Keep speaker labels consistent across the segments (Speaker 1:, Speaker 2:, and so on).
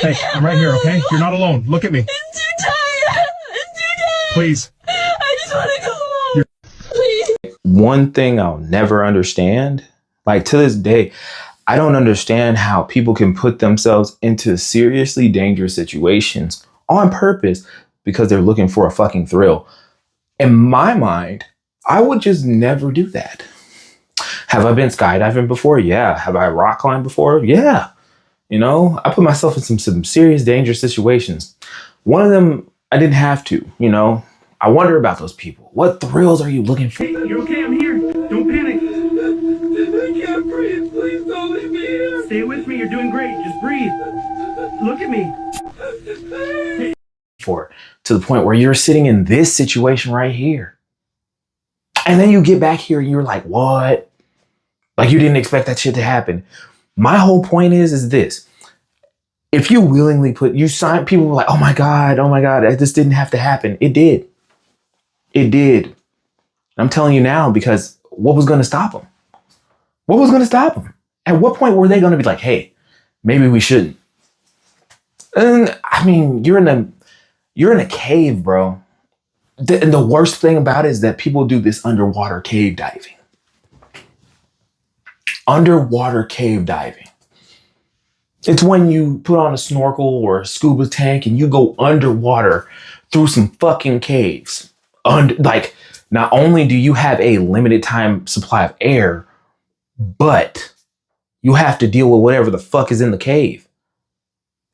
Speaker 1: Hey, I'm right here, okay? You're not alone. Look at me.
Speaker 2: It's too tight. It's too tight.
Speaker 1: Please.
Speaker 2: I just want to go home. Please.
Speaker 3: One thing I'll never understand, like to this day, I don't understand how people can put themselves into seriously dangerous situations on purpose because they're looking for a fucking thrill. In my mind, I would just never do that. Have I been skydiving before? Yeah. Have I rock climbed before? Yeah. You know, I put myself in some serious dangerous situations. One of them, I didn't have to, you know. I wonder about those people. What thrills are you looking for?
Speaker 1: Hey, you're okay. I'm here. Don't panic.
Speaker 2: I can't breathe. Please don't leave me here.
Speaker 1: Stay with me. You're doing great. Just breathe. Look at me.
Speaker 3: For to the point where you're sitting in this situation right here. And then you get back here and you're like, what? Like you didn't expect that shit to happen. My whole point is this. If you willingly sign, people were like, oh my God, this didn't have to happen. It did. It did. I'm telling you now, because what was going to stop them? What was going to stop them? At what point were they going to be like, hey, maybe we shouldn't? And I mean, you're in a cave, bro. And the worst thing about it is that people do this underwater cave diving. Underwater cave diving. It's when you put on a snorkel or a scuba tank and you go underwater through some fucking caves. Like, not only do you have a limited time supply of air, but you have to deal with whatever the fuck is in the cave.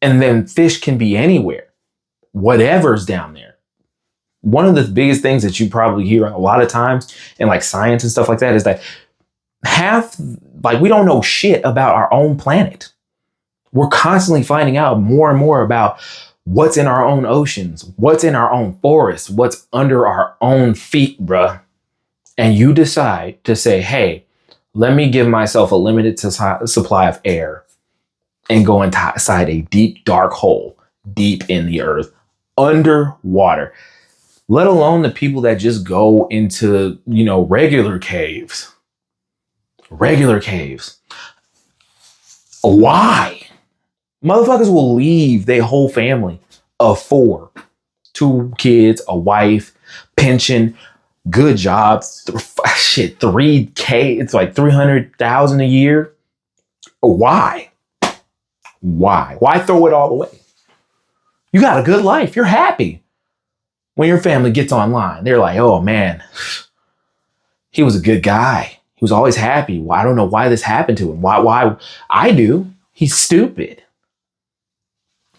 Speaker 3: And then fish can be anywhere. Whatever's down there. One of the biggest things that you probably hear a lot of times in like science and stuff like that is that we don't know shit about our own planet. We're constantly finding out more and more about what's in our own oceans, what's in our own forests, what's under our own feet, bruh. And you decide to say, hey, let me give myself a limited supply of air and go inside a deep, dark hole, deep in the earth, underwater. Let alone the people that just go into, you know, regular caves. Regular caves. Why? Motherfuckers will leave their whole family of 4, 2 kids, a wife, pension, good job, shit, 3K, it's like 300,000 a year. Why? Why throw it all away? You got a good life. You're happy. When your family gets online, they're like, oh man, he was a good guy. He was always happy. Well, I don't know why this happened to him. Why? I do. He's stupid.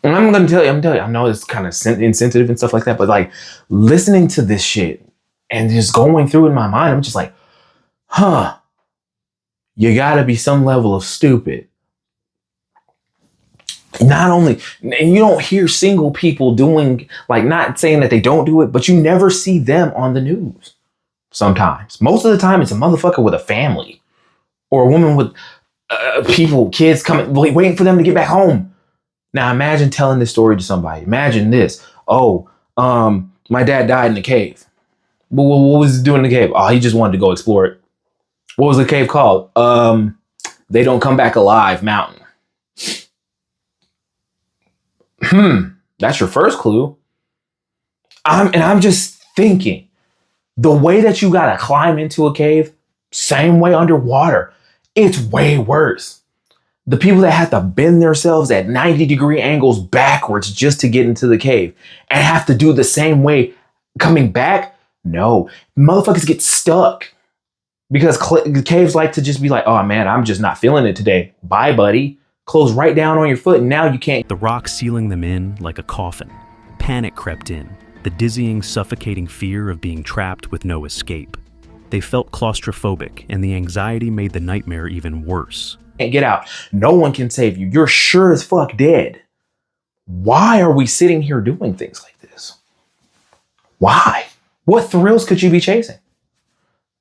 Speaker 3: And I'm going to tell you, I know it's kind of insensitive and stuff like that, but like listening to this shit and just going through in my mind, I'm just like, you gotta be some level of stupid. Not only, and you don't hear single people doing, like not saying that they don't do it, but you never see them on the news. Sometimes. Most of the time, it's a motherfucker with a family or a woman with kids coming, waiting for them to get back home. Now, imagine telling this story to somebody. Imagine this. Oh, my dad died in the cave. What was he doing in the cave? Oh, he just wanted to go explore it. What was the cave called? They Don't Come Back Alive Mountain. That's your first clue. I'm just thinking. The way that you gotta climb into a cave, same way underwater, it's way worse. The people that have to bend themselves at 90-degree angles backwards just to get into the cave and have to do the same way coming back, no. Motherfuckers get stuck because caves like to just be like, oh man, I'm just not feeling it today. Bye, buddy. Close right down on your foot and now you can't.
Speaker 4: The rock sealing them in like a coffin. Panic crept in. The dizzying, suffocating fear of being trapped with no escape. They felt claustrophobic, and the anxiety made the nightmare even worse.
Speaker 3: Can't get out. No one can save you. You're sure as fuck dead. Why are we sitting here doing things like this? Why? What thrills could you be chasing?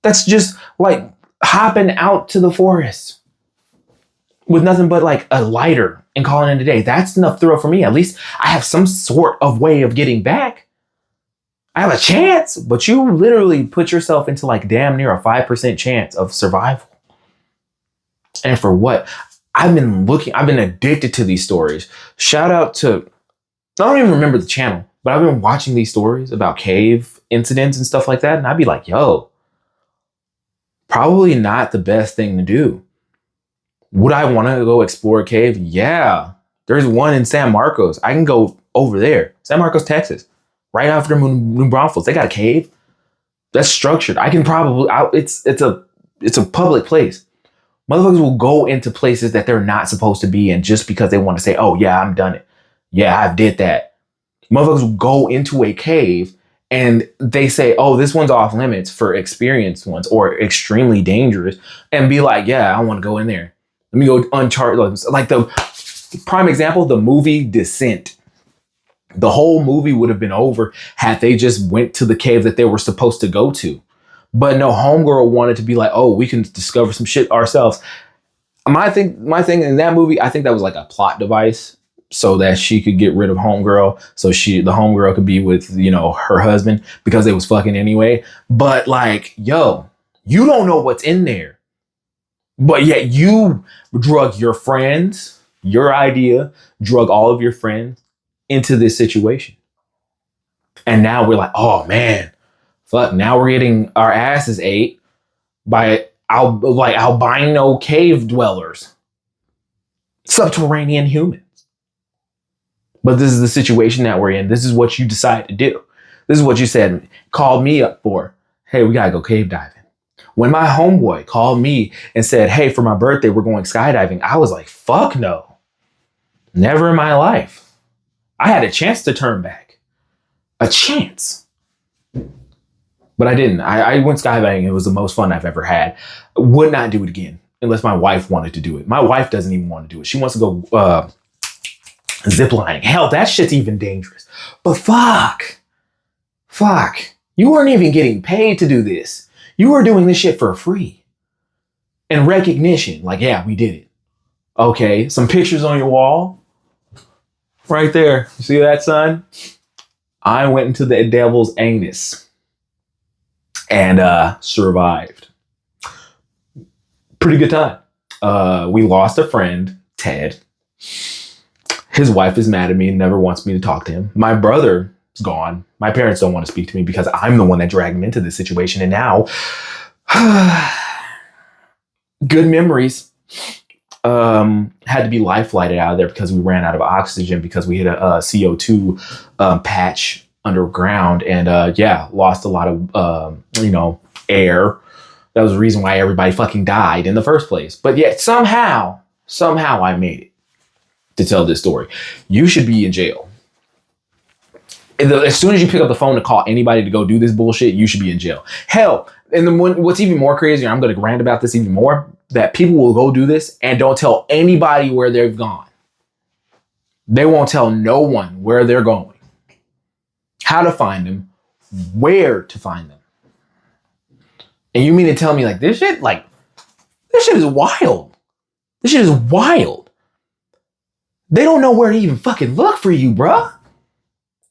Speaker 3: That's just like hopping out to the forest with nothing but like a lighter and calling it a day. That's enough thrill for me. At least I have some sort of way of getting back. I have a chance, but you literally put yourself into like damn near a 5% chance of survival. And for what? I've been addicted to these stories. Shout out to, I don't even remember the channel, but I've been watching these stories about cave incidents and stuff like that. And I'd be like, yo, probably not the best thing to do. Would I want to go explore a cave? Yeah. There's one in San Marcos. I can go over there. San Marcos, Texas. Right after New Braunfels. They got a cave. That's structured. I can probably, it's a public place. Motherfuckers will go into places that they're not supposed to be in just because they want to say, oh yeah, I'm done it. Yeah, I did that. Motherfuckers will go into a cave and they say, oh, this one's off limits for experienced ones or extremely dangerous, and be like, yeah, I want to go in there. Let me go uncharted. Like the prime example, the movie Descent. The whole movie would have been over had they just went to the cave that they were supposed to go to. But no, homegirl wanted to be like, oh, we can discover some shit ourselves. My thing in that movie, I think that was like a plot device so that she could get rid of homegirl. So the homegirl could be with, her husband because they was fucking anyway. But like, yo, you don't know what's in there. But yet you drug your friends, your idea, drug all of your friends into this situation. And now we're like, oh man, fuck, now we're getting our asses ate by albino cave dwellers, subterranean humans. But this is the situation that we're in. This is what you decide to do. This is what you said, called me up for. Hey, we gotta go cave diving. When my homeboy called me and said, hey, for my birthday, we're going skydiving, I was like, fuck no. Never in my life. I had a chance to turn back. A chance. But I didn't. I went skydiving. It was the most fun I've ever had. Would not do it again unless my wife wanted to do it. My wife doesn't even want to do it. She wants to go ziplining. Hell, that shit's even dangerous. But fuck. You weren't even getting paid to do this. You were doing this shit for free. And recognition. Like, yeah, we did it. Okay, some pictures on your wall. Right there. You see that, son? I went into the devil's anus and survived. Pretty good time. We lost a friend, Ted. His wife is mad at me and never wants me to talk to him. My brother is gone. My parents don't want to speak to me because I'm the one that dragged him into this situation. And now, good memories. Had to be life flighted out of there because we ran out of oxygen because we hit a CO2 patch underground and lost a lot of air. That was the reason why everybody fucking died in the first place. But yet somehow I made it to tell this story. You should be in jail. As soon as you pick up the phone to call anybody to go do this bullshit, you should be in jail. Hell, and then what's even more crazy, and I'm going to rant about this even more, that people will go do this and don't tell anybody where they've gone. They won't tell no one where they're going, how to find them, where to find them. And you mean to tell me like this shit is wild. This shit is wild. They don't know where to even fucking look for you, bruh.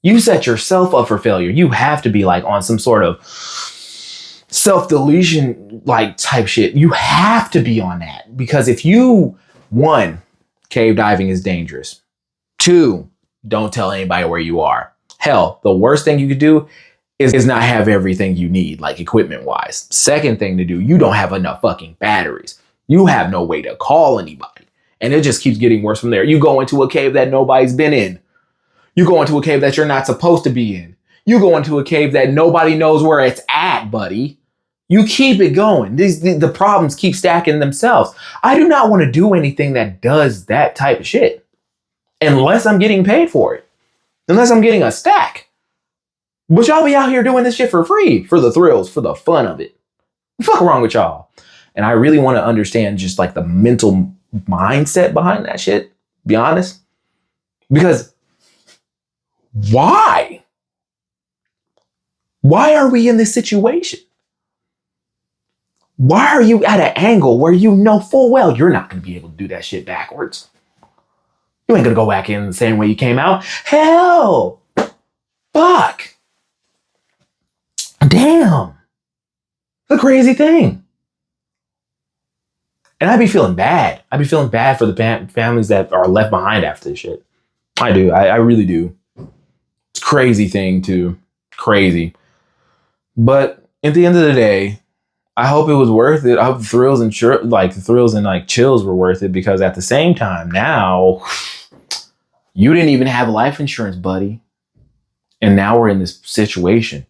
Speaker 3: You set yourself up for failure. You have to be like on some sort of self-delusion like type shit. You have to be on that because if you, 1, cave diving is dangerous. 2, don't tell anybody where you are. Hell, the worst thing you could do is not have everything you need, like equipment wise. Second thing to do, you don't have enough fucking batteries. You have no way to call anybody. And it just keeps getting worse from there. You go into a cave that nobody's been in. You go into a cave that you're not supposed to be in. You go into a cave that nobody knows where it's at, buddy. You keep it going. The problems keep stacking themselves. I do not want to do anything that does that type of shit unless I'm getting paid for it. Unless I'm getting a stack. But y'all be out here doing this shit for free, for the thrills, for the fun of it. What the fuck wrong with y'all? And I really want to understand just like the mental mindset behind that shit, be honest. Because why? Why are we in this situation? Why are you at an angle where you know full well you're not going to be able to do that shit backwards? You ain't going to go back in the same way you came out. Hell, fuck. Damn. It's a crazy thing. And I'd be feeling bad. I'd be feeling bad for the families that are left behind after this shit. I do. I really do. It's a crazy thing too. Crazy. But at the end of the day, I hope it was worth it. I hope the thrills and chills were worth it, because at the same time now, you didn't even have life insurance, buddy. And now we're in this situation.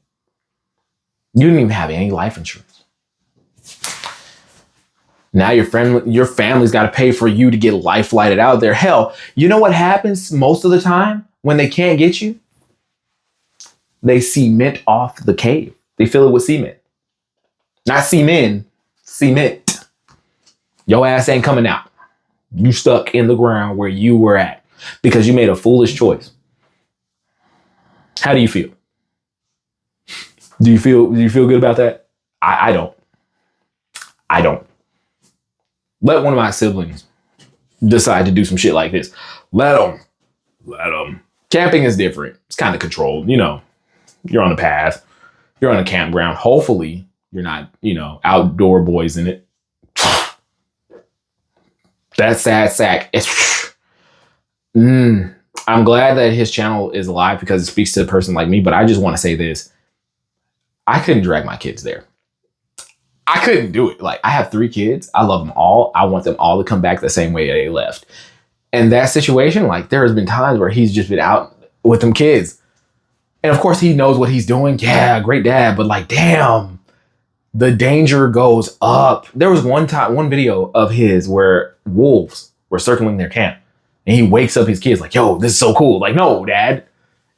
Speaker 3: You didn't even have any life insurance. Now your family's got to pay for you to get life flighted out there. Hell, you know what happens most of the time when they can't get you? They cement off the cave. They fill it with cement. Not cement. Your ass ain't coming out. You stuck in the ground where you were at because you made a foolish choice. How do you feel? Do you feel good about that? I don't. I don't. Let one of my siblings decide to do some shit like this. Let them. Camping is different. It's kind of controlled. You know, you're on the path. You're on a campground. Hopefully you're not, outdoor boys in it. That sad sack. I'm glad that his channel is alive because it speaks to a person like me, but I just want to say this. I couldn't drag my kids there. I couldn't do it. Like, I have 3 kids. I love them all. I want them all to come back the same way they left. And that situation, like, there has been times where he's just been out with them kids. And of course he knows what he's doing. Yeah, great dad. But like, damn, the danger goes up. There was one video of his where wolves were circling their camp. And he wakes up his kids like, yo, this is so cool. Like, no, dad.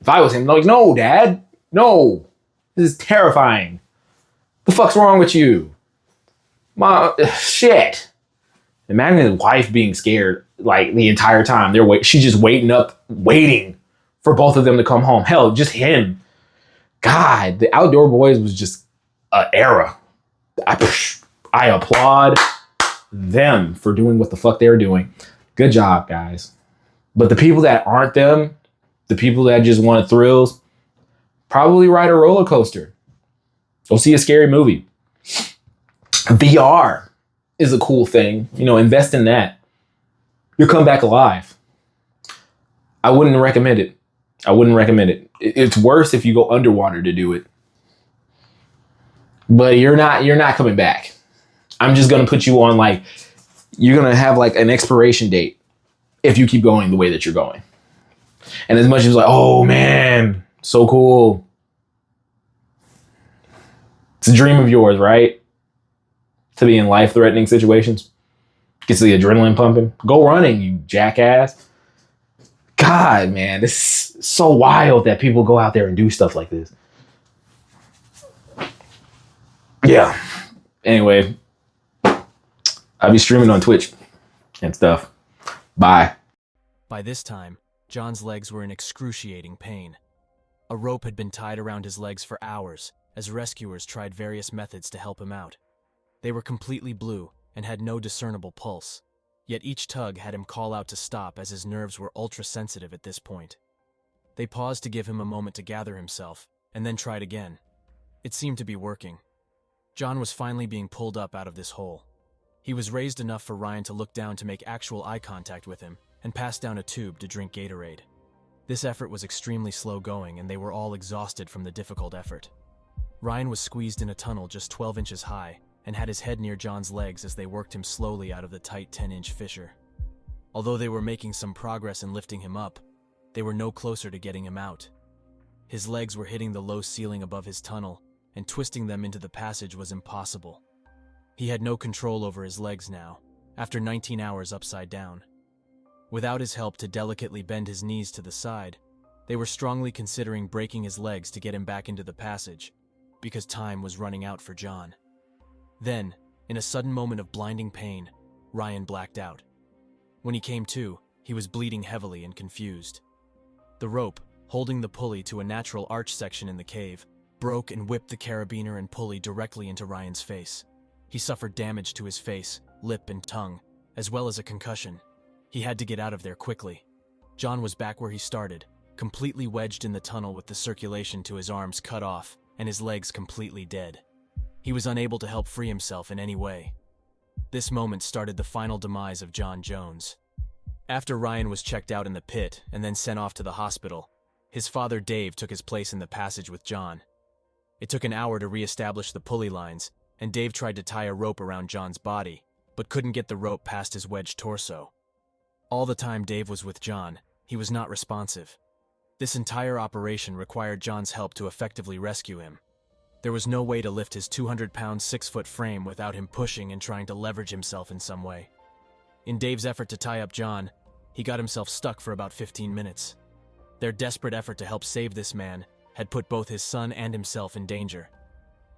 Speaker 3: If I was him, like, no, dad. No. This is terrifying. The fuck's wrong with you? Mom, shit. Imagine his wife being scared like the entire time. She's just waiting for both of them to come home. Hell, just him. God, the Outdoor Boys was just an era. I applaud them for doing what the fuck they're doing. Good job, guys. But the people that aren't them, the people that just want thrills, probably ride a roller coaster. Go see a scary movie. VR is a cool thing. Invest in that. You'll come back alive. I wouldn't recommend it. It's worse if you go underwater to do it. But you're not coming back. I'm just going to put you on you're going to have an expiration date if you keep going the way that you're going. And as much as oh man, so cool. It's a dream of yours, right? To be in life-threatening situations. Gets the adrenaline pumping. Go running, you jackass. God, man, this is so wild that people go out there and do stuff like this. Yeah. Anyway, I'll be streaming on Twitch and stuff. Bye.
Speaker 5: By this time, John's legs were in excruciating pain. A rope had been tied around his legs for hours as rescuers tried various methods to help him out. They were completely blue and had no discernible pulse. Yet each tug had him call out to stop as his nerves were ultra-sensitive at this point. They paused to give him a moment to gather himself, and then tried again. It seemed to be working. John was finally being pulled up out of this hole. He was raised enough for Ryan to look down to make actual eye contact with him, and pass down a tube to drink Gatorade. This effort was extremely slow going, and they were all exhausted from the difficult effort. Ryan was squeezed in a tunnel just 12 inches high, and had his head near John's legs as they worked him slowly out of the tight 10-inch fissure. Although they were making some progress in lifting him up, they were no closer to getting him out. His legs were hitting the low ceiling above his tunnel, and twisting them into the passage was impossible. He had no control over his legs now, after 19 hours upside down. Without his help to delicately bend his knees to the side, they were strongly considering breaking his legs to get him back into the passage, because time was running out for John. Then, in a sudden moment of blinding pain, Ryan blacked out. When he came to, he was bleeding heavily and confused. The rope, holding the pulley to a natural arch section in the cave, broke and whipped the carabiner and pulley directly into Ryan's face. He suffered damage to his face, lip, and tongue, as well as a concussion. He had to get out of there quickly. John was back where he started, completely wedged in the tunnel with the circulation to his arms cut off and his legs completely dead. He was unable to help free himself in any way. This moment started the final demise of John Jones. After Ryan was checked out in the pit and then sent off to the hospital, his father Dave took his place in the passage with John. It took an hour to re-establish the pulley lines, and Dave tried to tie a rope around John's body, but couldn't get the rope past his wedged torso. All the time Dave was with John, he was not responsive. This entire operation required John's help to effectively rescue him. There was no way to lift his 200-pound, 6-foot frame without him pushing and trying to leverage himself in some way. In Dave's effort to tie up John, he got himself stuck for about 15 minutes. Their desperate effort to help save this man had put both his son and himself in danger.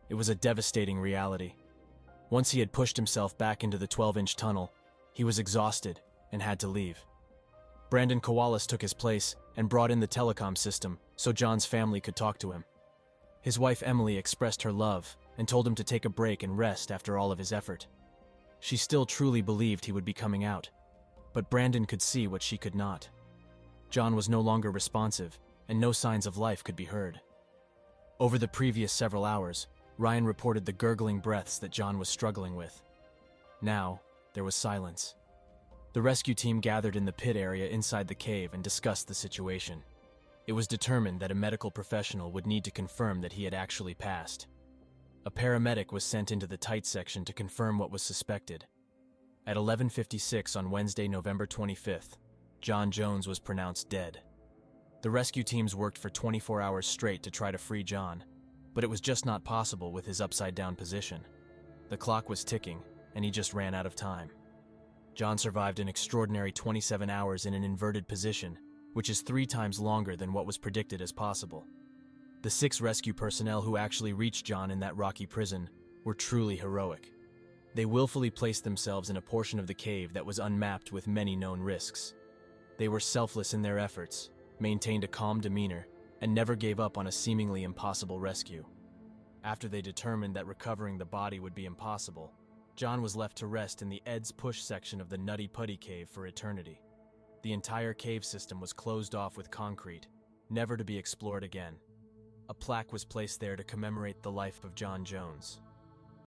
Speaker 5: It was a devastating reality. Once he had pushed himself back into the 12-inch tunnel, he was exhausted and had to leave. Brandon Kowalis took his place and brought in the telecom system so John's family could talk to him. His wife Emily expressed her love and told him to take a break and rest after all of his effort. She still truly believed he would be coming out, but Brandon could see what she could not. John was no longer responsive, and no signs of life could be heard. Over the previous several hours, Ryan reported the gurgling breaths that John was struggling with. Now, there was silence. The rescue team gathered in the pit area inside the cave and discussed the situation. It was determined that a medical professional would need to confirm that he had actually passed. A paramedic was sent into the tight section to confirm what was suspected. At 11:56 on Wednesday, November 25th, John Jones was pronounced dead. The rescue teams worked for 24 hours straight to try to free John, but it was just not possible with his upside-down position. The clock was ticking, and he just ran out of time. John survived an extraordinary 27 hours in an inverted position, which is 3 times longer than what was predicted as possible. The 6 rescue personnel who actually reached John in that rocky prison were truly heroic. They willfully placed themselves in a portion of the cave that was unmapped with many known risks. They were selfless in their efforts, maintained a calm demeanor, and never gave up on a seemingly impossible rescue. After they determined that recovering the body would be impossible, John was left to rest in the Ed's Push section of the Nutty Putty Cave for eternity. The entire cave system was closed off with concrete, never to be explored again. A plaque was placed there to commemorate the life of John Jones.